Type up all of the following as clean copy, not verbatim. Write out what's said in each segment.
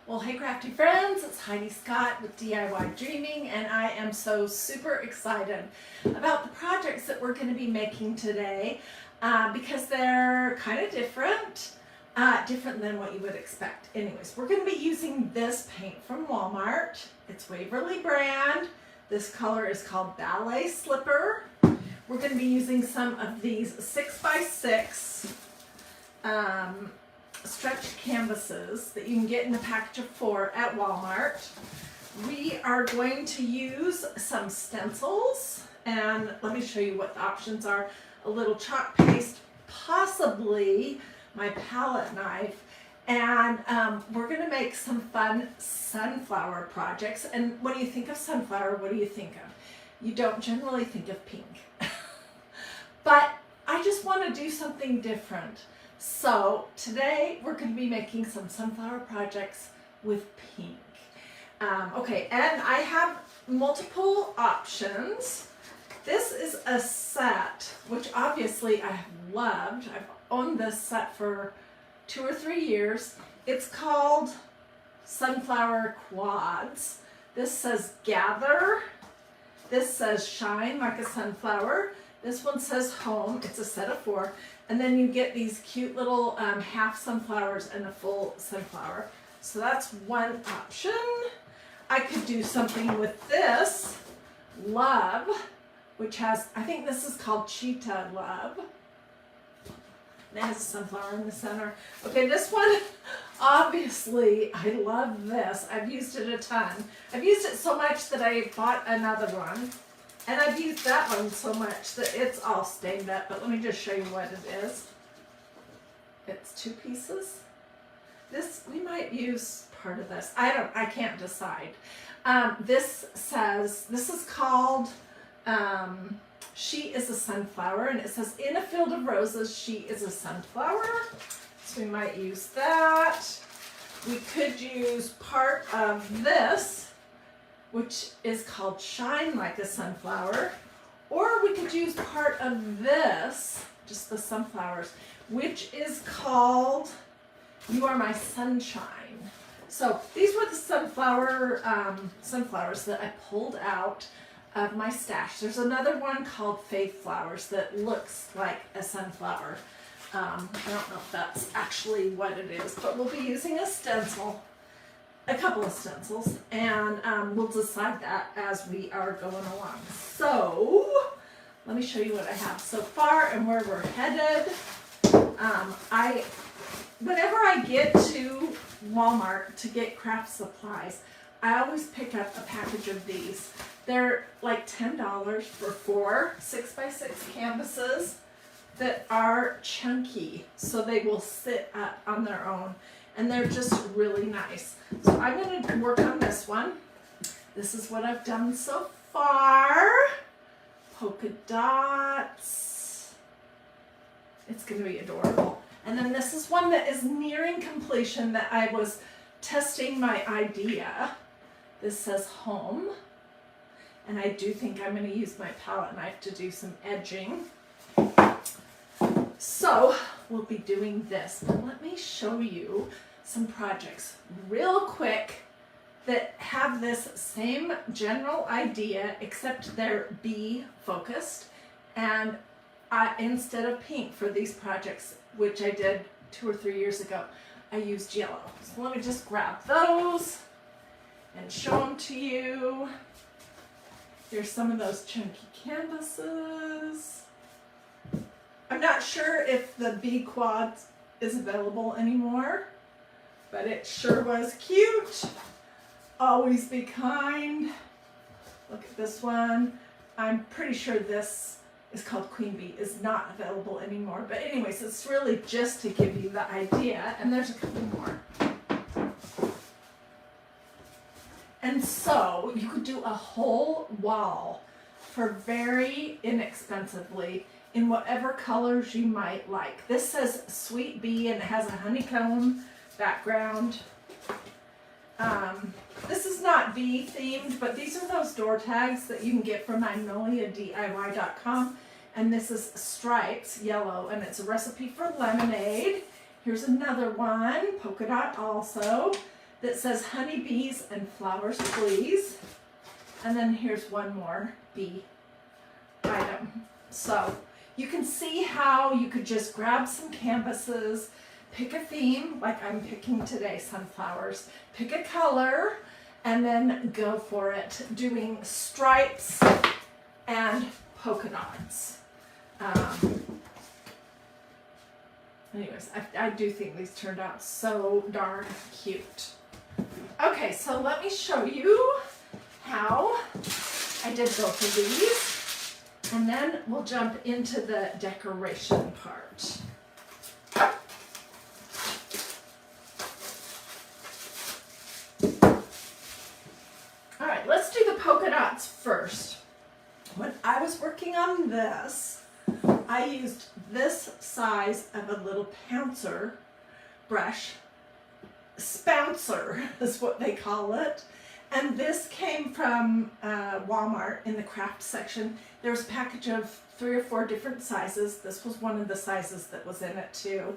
Well, hey crafty friends, it's Heidi Scott with DIY Dreaming, and I am so super excited about the projects that we're going to be making today because they're kind of different than what you would expect. Anyways, we're going to be using this paint from Walmart. It's Waverly brand. This color is called Ballet Slipper. We're going to be using some of these 6x6 stretched canvases that you can get in a package of 4 at Walmart. We are going to use some stencils, and let me show you what the options are. A little chalk paste, possibly my palette knife, and we're going to make some fun sunflower projects. And when you think of sunflower, what do you think of? You don't generally think of pink. But I just want to do something different. So today we're going to be making some sunflower projects with pink. Okay, and I have multiple options. This is a set, which obviously I have loved. I've owned this set for 2 or 3 years. It's called Sunflower Quads. This says Gather. This says Shine Like a Sunflower. This one says Home. It's a set of 4. And then you get these cute little half sunflowers and a full sunflower. So that's one option. I could do something with this, Love, which has, I think this is called Cheetah Love. And it has a sunflower in the center. Okay, this one, obviously, I love this. I've used it a ton. I've used it so much that I bought another one. And I've used that one so much that it's all stained up, but let me just show you what it is. It's 2 pieces. This, we might use part of this. I can't decide. This says, this is called, She is a Sunflower, and it says, in a field of roses, she is a sunflower. So we might use that. We could use part of this, which is called Shine Like a Sunflower, or we could use part of this, just the sunflowers, which is called You Are My Sunshine. So these were the sunflowers that I pulled out of my stash. There's another one called Faith Flowers that looks like a sunflower. I don't know if that's actually what it is, but we'll be using a stencil. A couple of stencils, and we'll decide that as we are going along. So let me show you what I have so far and where we're headed. Whenever I get to Walmart to get craft supplies, I always pick up a package of these. They're like $10 for 4 6x6 canvases that are chunky, so they will sit up on their own. And they're just really nice. So I'm going to work on this one. This is what I've done so far. Polka dots. It's going to be adorable. And then this is one that is nearing completion that I was testing my idea. This says Home. And I do think I'm going to use my palette knife to do some edging. So we'll be doing this, but let me show you some projects real quick that have this same general idea, except they're bee focused, and instead of pink for these projects, which I did 2 or 3 years ago, I used yellow. So let me just grab those and show them to you. Here's some of those chunky canvases. I'm not sure if the bee quad is available anymore, but it sure was cute. Always be kind. Look at this one. I'm pretty sure this is called Queen Bee, is not available anymore. But anyways, it's really just to give you the idea, and there's a couple more. And so you could do a whole wall for very inexpensively in whatever colors you might like. This says Sweet Bee, and it has a honeycomb background. This is not bee themed, but these are those door tags that you can get from magnoliadiy.com. And this is Stripes, yellow, and it's a recipe for lemonade. Here's another one, polka dot also. that says honeybees and flowers please. And then here's one more bee item. So you can see how you could just grab some canvases, pick a theme, like I'm picking today, sunflowers, pick a color, and then go for it, doing stripes and polka dots. Anyways, I do think these turned out so darn cute. Okay, so let me show you how I did both of these, and then we'll jump into the decoration part. All right, let's do the polka dots first. When I was working on this, I used this size of a little pouncer brush. Spouncer is what they call it. And this came from Walmart in the craft section. There's a package of 3 or 4 different sizes. This was one of the sizes that was in it too.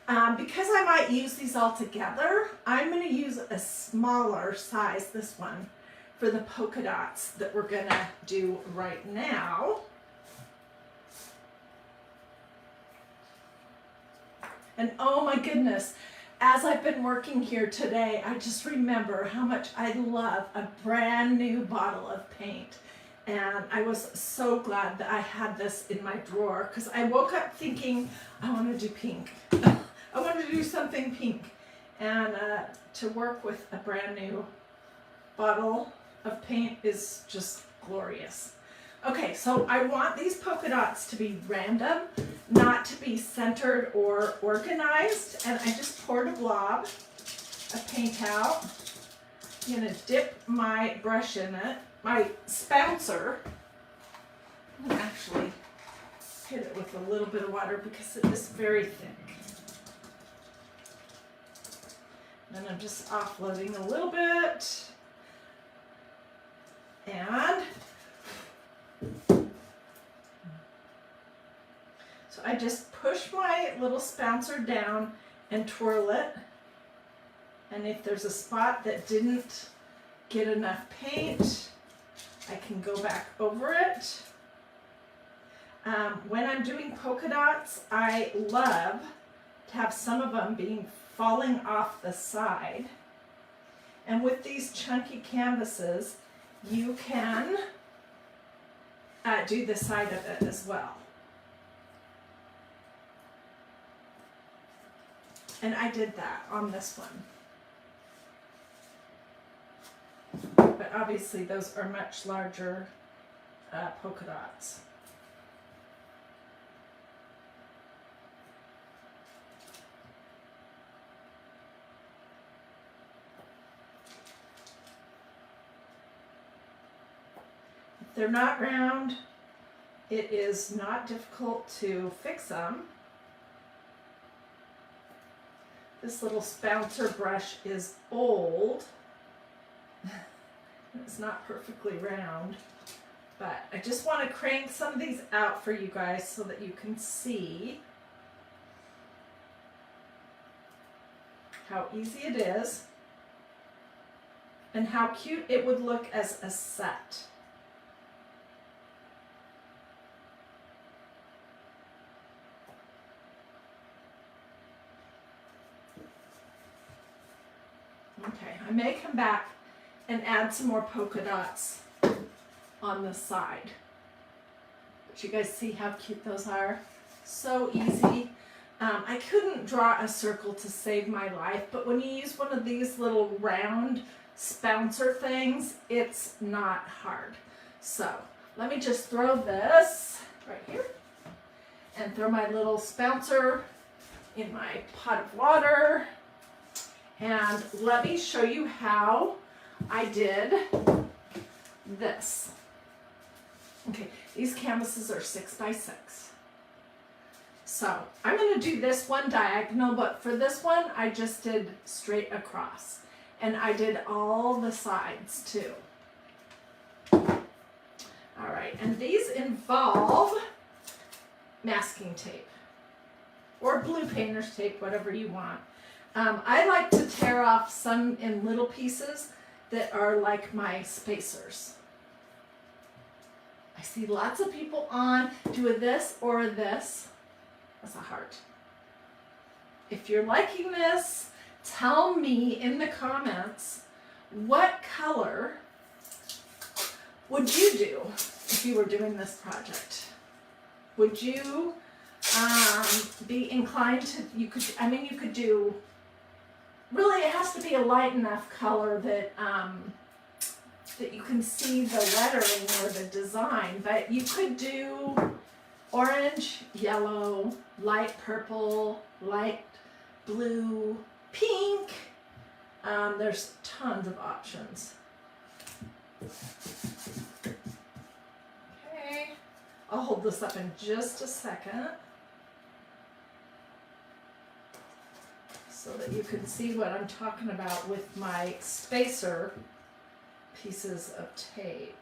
Because I might use these all together, I'm going to use a smaller size, this one, for the polka dots that we're going to do right now. And oh my goodness, as I've been working here today, I just remember how much I love a brand new bottle of paint. And I was so glad that I had this in my drawer, because I woke up thinking, I want to do pink. I want to do something pink. And to work with a brand new bottle of paint is just glorious. Okay, so I want these polka dots to be random, not to be centered or organized. And I just poured a blob of paint out. I'm going to dip my brush in it, my spouncer. I'm going to actually hit it with a little bit of water because it is very thick. And I'm just offloading a little bit. And so I just push my little spouncer down and twirl it. And if there's a spot that didn't get enough paint, I can go back over it. When I'm doing polka dots, I love to have some of them falling off the side. And with these chunky canvases, you can do the side of it as well. And I did that on this one. But obviously those are much larger polka dots. If they're not round, it is not difficult to fix them. This little spouncer brush is old. It's not perfectly round, but I just want to crank some of these out for you guys so that you can see how easy it is and how cute it would look as a set. Okay, I may come back and add some more polka dots on the side. But you guys see how cute those are? So easy. I couldn't draw a circle to save my life, but when you use one of these little round spouncer things, it's not hard. So let me just throw this right here and throw my little spouncer in my pot of water. And let me show you how I did this. Okay, these canvases are 6 by 6. So I'm going to do this one diagonal, but for this one I just did straight across. And I did all the sides too. All right, and these involve masking tape or blue painter's tape, whatever you want. I like to tear off some in little pieces that are like my spacers. I see lots of people on do a this or a this. That's a heart. If you're liking this, tell me in the comments what color would you do if you were doing this project. Would you be inclined to, you could do, really it has to be a light enough color that that you can see the lettering or the design, but you could do orange, yellow, light purple, light blue, pink. There's tons of options. Okay, I'll hold this up in just a second so that you can see what I'm talking about with my spacer pieces of tape.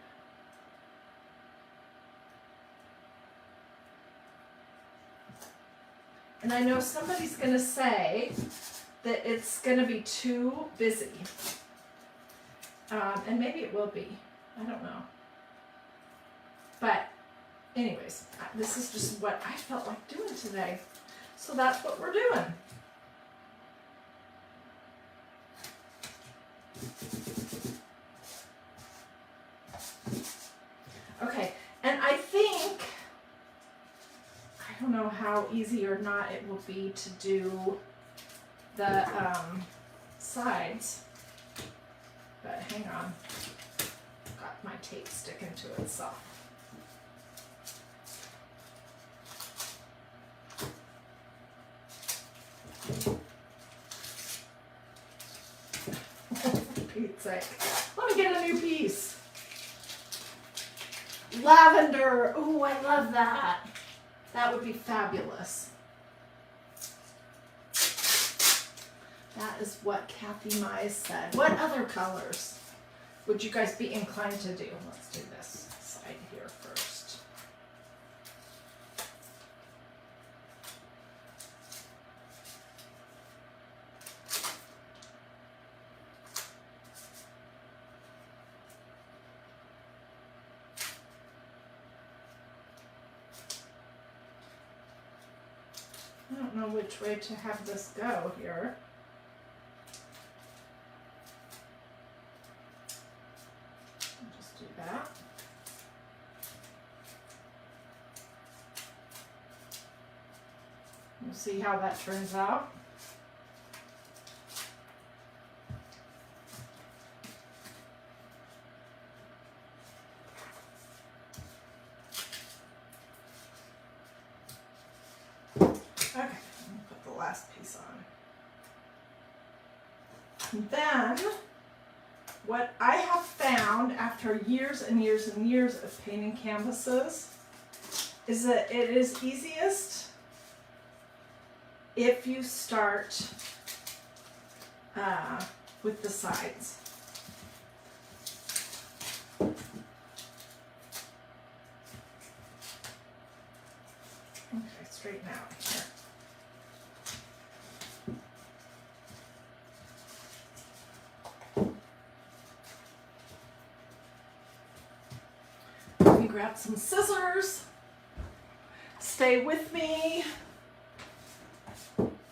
And I know somebody's going to say that it's going to be too busy. And maybe it will be. I don't know. But anyways, this is just what I felt like doing today. So that's what we're doing. Okay, and I think, I don't know how easy or not it will be to do the sides, but hang on, got my tape sticking to itself. For Pete's sake, let me get a new piece. Lavender, ooh, I love that. That would be fabulous. That is what Kathy Mize said. What other colors would you guys be inclined to do? Let's do this side here first. I don't know which way to have this go here. I'll just do that. We'll see how that turns out. Okay, let me put the last piece on. And then, what I have found after years and years and years of painting canvases is that it is easiest if you start with the sides. Okay, straighten out here. Let me grab some scissors. Stay with me.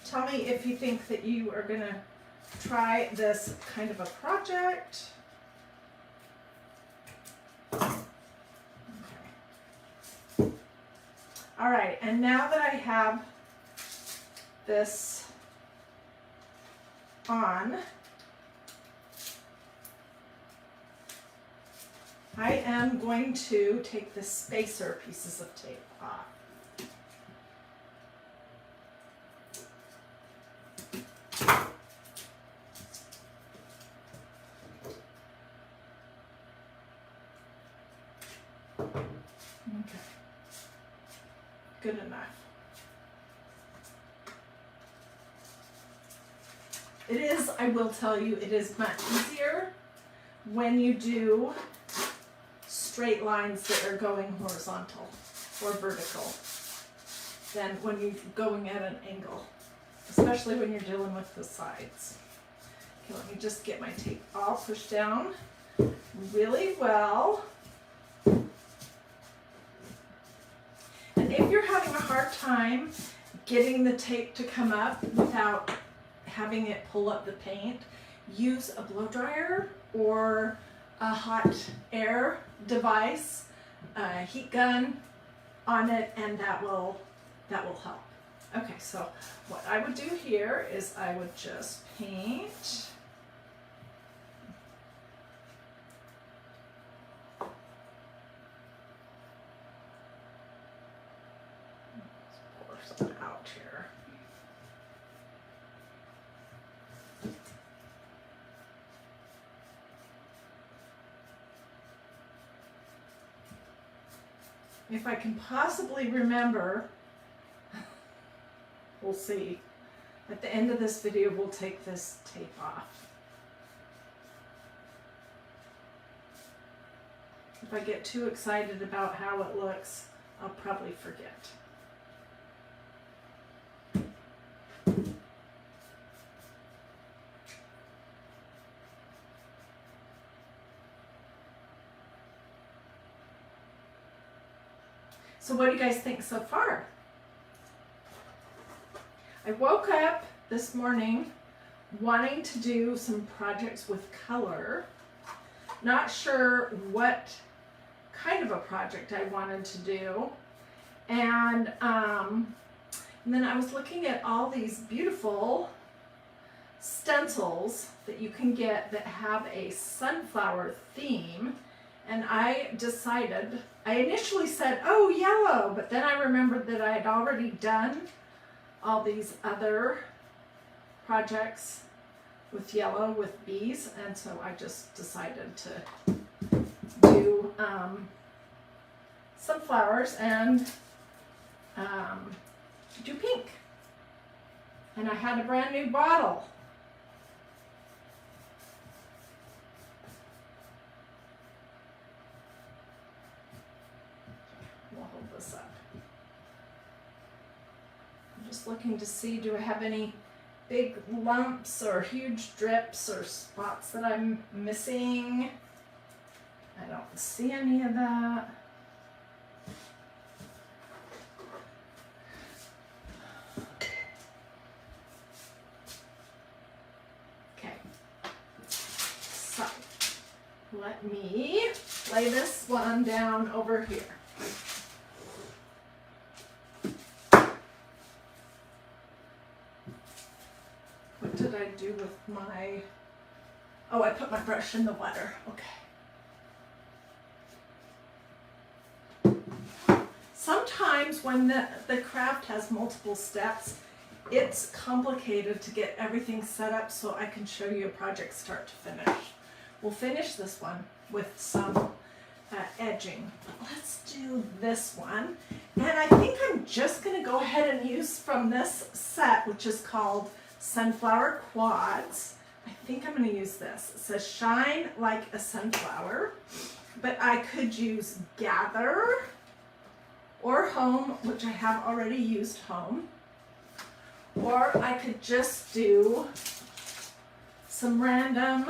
Tell me if you think that you are going to try this kind of a project. Okay. All right, and now that I have this on, I am going to take the spacer pieces of tape off. Okay, good enough. It is, I will tell you, it is much easier when you do straight lines that are going horizontal or vertical than when you're going at an angle. This especially when you're dealing with the sides. Okay, let me just get my tape all pushed down really well. And if you're having a hard time getting the tape to come up without having it pull up the paint, use a blow dryer or a hot air device, a heat gun on it, and that will help. Okay, so what I would do here is I would just paint. Let's pour some out here. If I can possibly remember, we'll see. At the end of this video, we'll take this tape off. If I get too excited about how it looks, I'll probably forget. So what do you guys think so far? I woke up this morning wanting to do some projects with color. Not sure what kind of a project I wanted to do. And then I was looking at all these beautiful stencils that you can get that have a sunflower theme. And I decided, I initially said, oh, yellow, but then I remembered that I had already done all these other projects with yellow with bees, and so I just decided to do some flowers and do pink. And I had a brand new bottle. We'll hold this up. I'm just looking to see, do I have any big lumps or huge drips or spots that I'm missing? I don't see any of that. Okay, so let me lay this one down over here. What did I do with my, oh, I put my brush in the water, okay. Sometimes when the craft has multiple steps, it's complicated to get everything set up so I can show you a project start to finish. We'll finish this one with some edging. But let's do this one. And I think I'm just going to go ahead and use from this set, which is called Sunflower Quads. I think I'm going to use this. It says shine like a sunflower, but I could use Gather or Home, which I have already used Home, or I could just do some random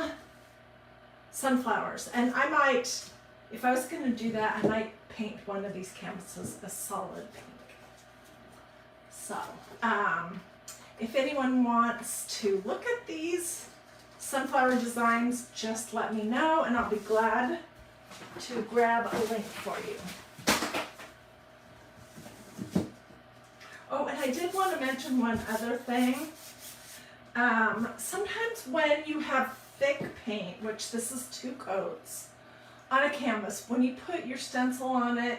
sunflowers. And I might, if I was going to do that, I might paint one of these canvases a solid pink. So, if anyone wants to look at these sunflower designs, just let me know and I'll be glad to grab a link for you. Oh, and I did want to mention one other thing. Sometimes when you have thick paint, which this is 2 coats, on a canvas, when you put your stencil on it,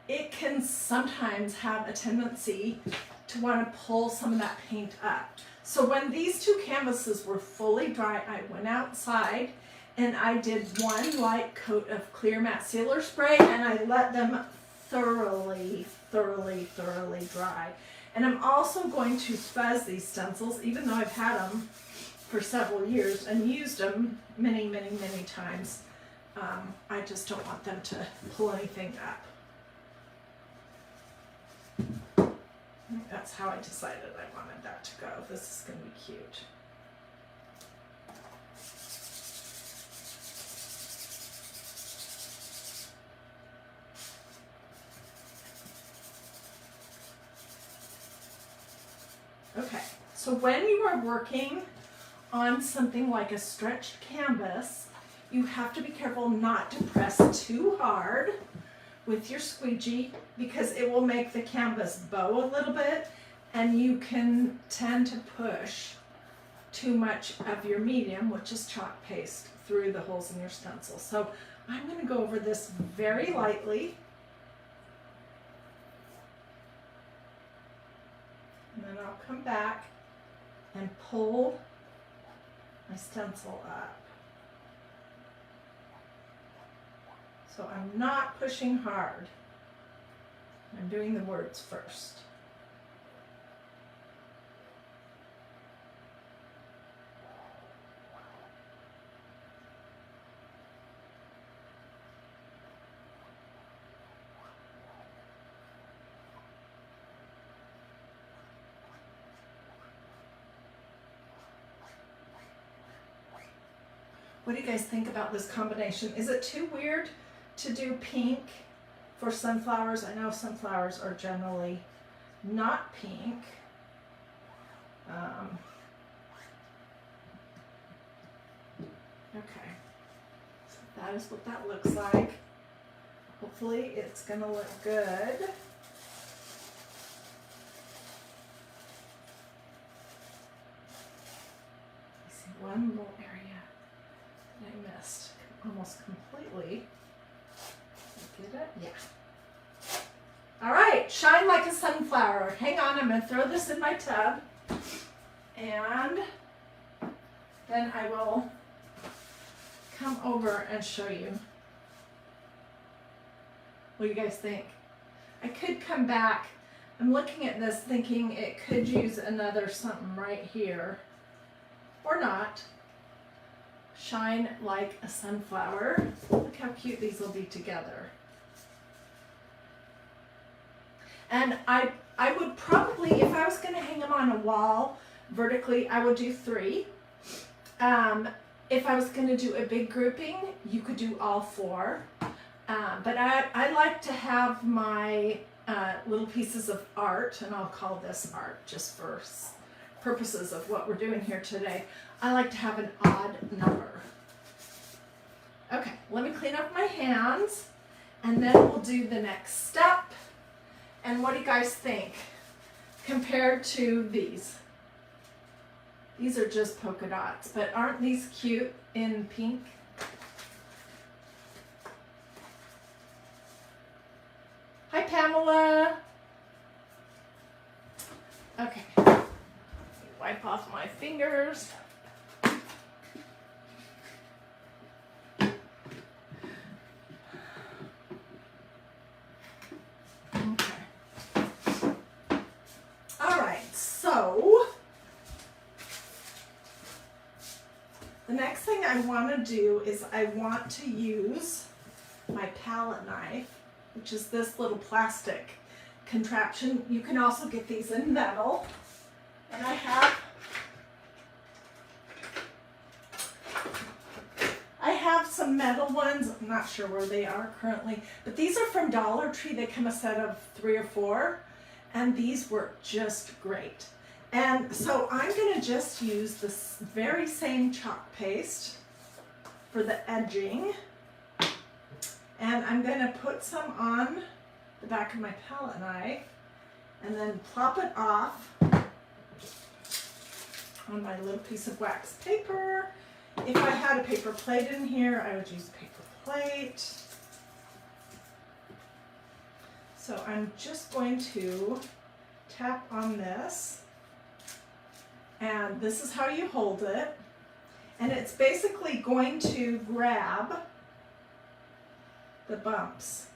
it can sometimes have a tendency to want to pull some of that paint up. So when these 2 canvases were fully dry, I went outside and I did 1 light coat of clear matte sealer spray and I let them thoroughly dry. And I'm also going to fuzz these stencils, even though I've had them for several years and used them many times. I just don't want them to pull anything up. think that's how I decided I wanted that to go. This is going to be cute. Okay, so when you are working on something like a stretched canvas, you have to be careful not to press too hard with your squeegee because it will make the canvas bow a little bit, and you can tend to push too much of your medium, which is chalk paste, through the holes in your stencil. So I'm going to go over this very lightly. And then I'll come back and pull my stencil up. So I'm not pushing hard. I'm doing the words first. What do you guys think about this combination? Is it too weird to do pink for sunflowers? I know sunflowers are generally not pink. Okay, so that is what that looks like. Hopefully it's gonna look good. I see one little area I missed almost completely. Get it? Yeah. All right, shine like a sunflower. Hang on, I'm gonna throw this in my tub, and then I will come over and show you. What do you guys think? I could come back. I'm looking at this thinking it could use another something right here, or not. Shine like a sunflower. Look how cute these will be together. And I would probably, if I was going to hang them on a wall vertically, I would do 3. If I was going to do a big grouping, you could do all 4. But I like to have my little pieces of art, and I'll call this art just for purposes of what we're doing here today. I like to have an odd number. Okay, let me clean up my hands, and then we'll do the next step. And what do you guys think compared to these? These are just polka dots, but aren't these cute in pink? Hi, Pamela. Okay, wipe off my fingers. The next thing I want to do is I want to use my palette knife, which is this little plastic contraption. You can also get these in metal. And I have some metal ones. I'm not sure where they are currently, but these are from Dollar Tree. They come a set of 3 or 4, and these work just great. And so I'm going to just use this very same chalk paste for the edging. And I'm going to put some on the back of my palette knife and then plop it off on my little piece of wax paper. If I had a paper plate in here, I would use a paper plate. So I'm just going to tap on this. And this is how you hold it. And it's basically going to grab the bumps.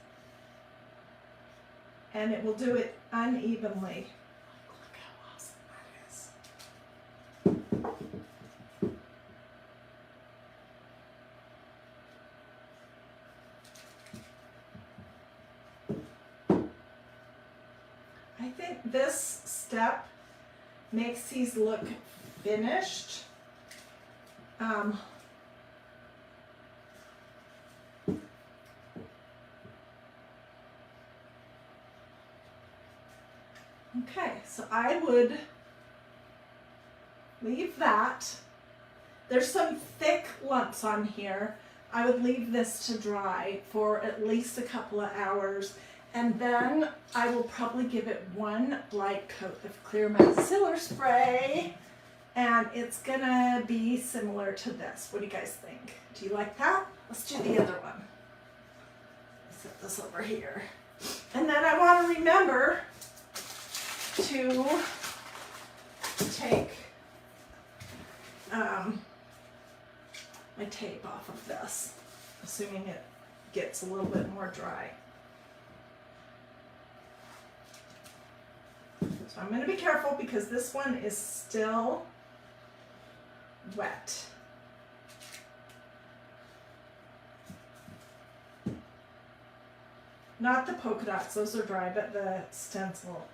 And it will do it unevenly. Look how awesome that is. I think think this step makes these look finished. Okay, so I would leave that. There's some thick lumps on here. I would leave this to dry for at least a couple of hours, and then I will probably give it one light coat of clear matte sealer spray, and it's gonna be similar to this. What do you guys think? Do you like that? Let's do the other one. Set this over here. And then I want to remember to take my tape off of this, assuming it gets a little bit more dry. So I'm going to be careful because this one is still wet. Not the polka dots, those are dry, but the stencil.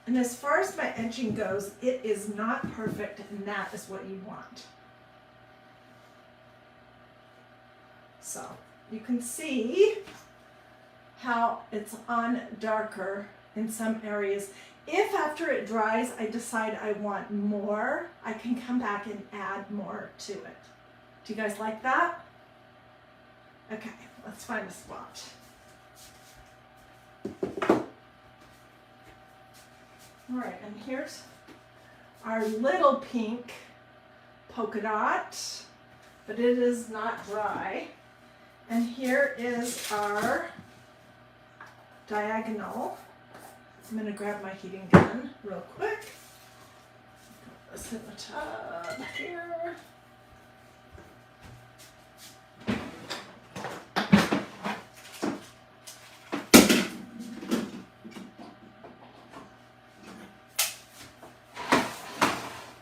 And as far as my edging goes, it is not perfect, and that is what you want. So you can see how it's on darker in some areas. If after it dries, I decide I want more, I can come back and add more to it. Do you guys like that? Okay, let's find a spot. All right, and here's our little pink polka dot, but it is not dry. And here is our diagonal. I'm going to grab my heating gun real quick. Put this in the tub here.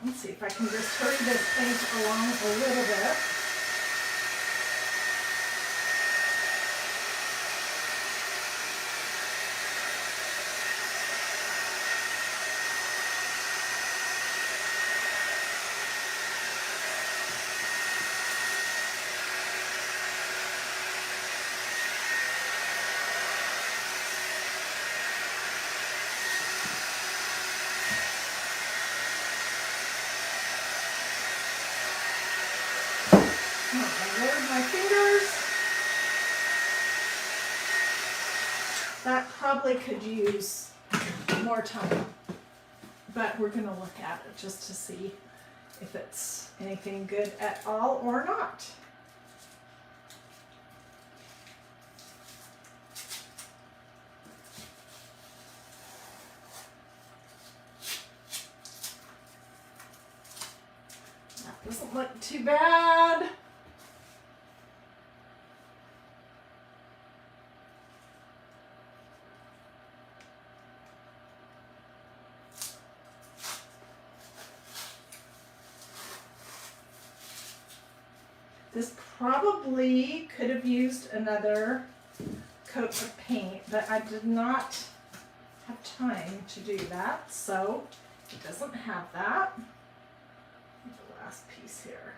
Let's see if I can just hurry this paint along a little bit. My fingers. That probably could use more time, but we're going to look at it just to see if it's anything good at all or not. That doesn't look too bad. This probably could have used another coat of paint, but I did not have time to do that, so it doesn't have that. The last piece here.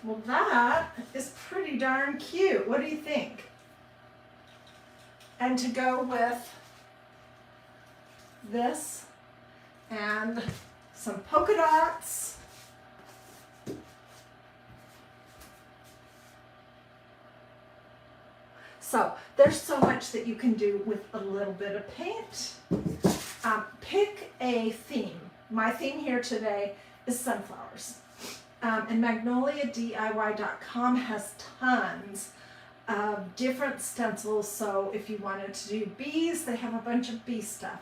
Well, that is pretty darn cute. What do you think? And to go with this and some polka dots. So there's so much that you can do with a little bit of paint. Pick a theme. My theme here today is sunflowers. And MagnoliaDIY.com has tons of different stencils. So if you wanted to do bees, they have a bunch of bee stuff.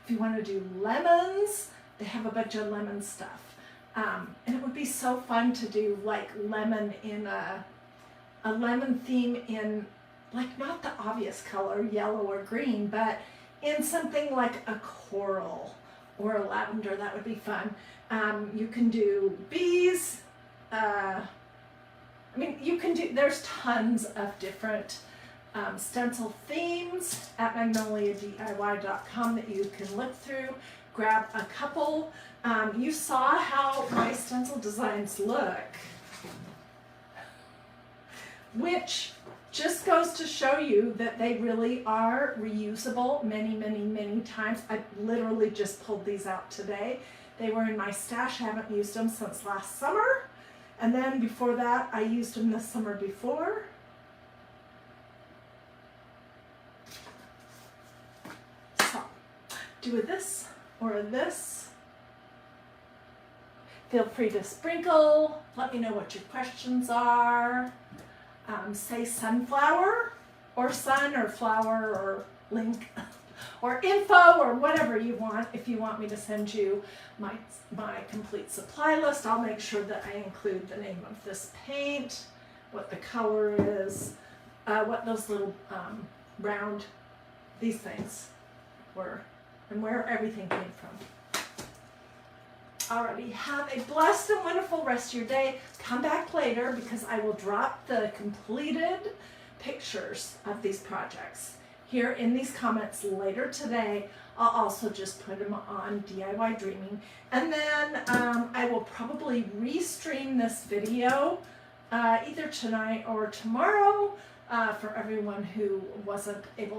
If you want to do lemons, they have a bunch of lemon stuff. And it would be so fun to do like lemon in a a lemon theme in, like, not the obvious color, yellow or green, but in something like a coral or a lavender. That would be fun. You can do bees. I mean, you can do, there's tons of different stencil themes at magnoliadiy.com that you can look through. Grab a couple. You saw how my stencil designs look, which just goes to show you that they really are reusable many, many, many times. I literally just pulled these out today. They were in my stash. I haven't used them since last summer. And then before that, I used them the summer before. So, do a this or a this. Feel free to sprinkle. Let me know what your questions are. Say sunflower or sun or flower or link or info or whatever you want. If you want me to send you my complete supply list, I'll make sure that I include the name of this paint, what the color is, what those little round, these things were, and where everything came from. Alrighty, have a blessed and wonderful rest of your day. Come back later because I will drop the completed pictures of these projects here in these comments later today. I'll also just put them on DIY Dreaming. And then I will probably restream this video either tonight or tomorrow for everyone who wasn't able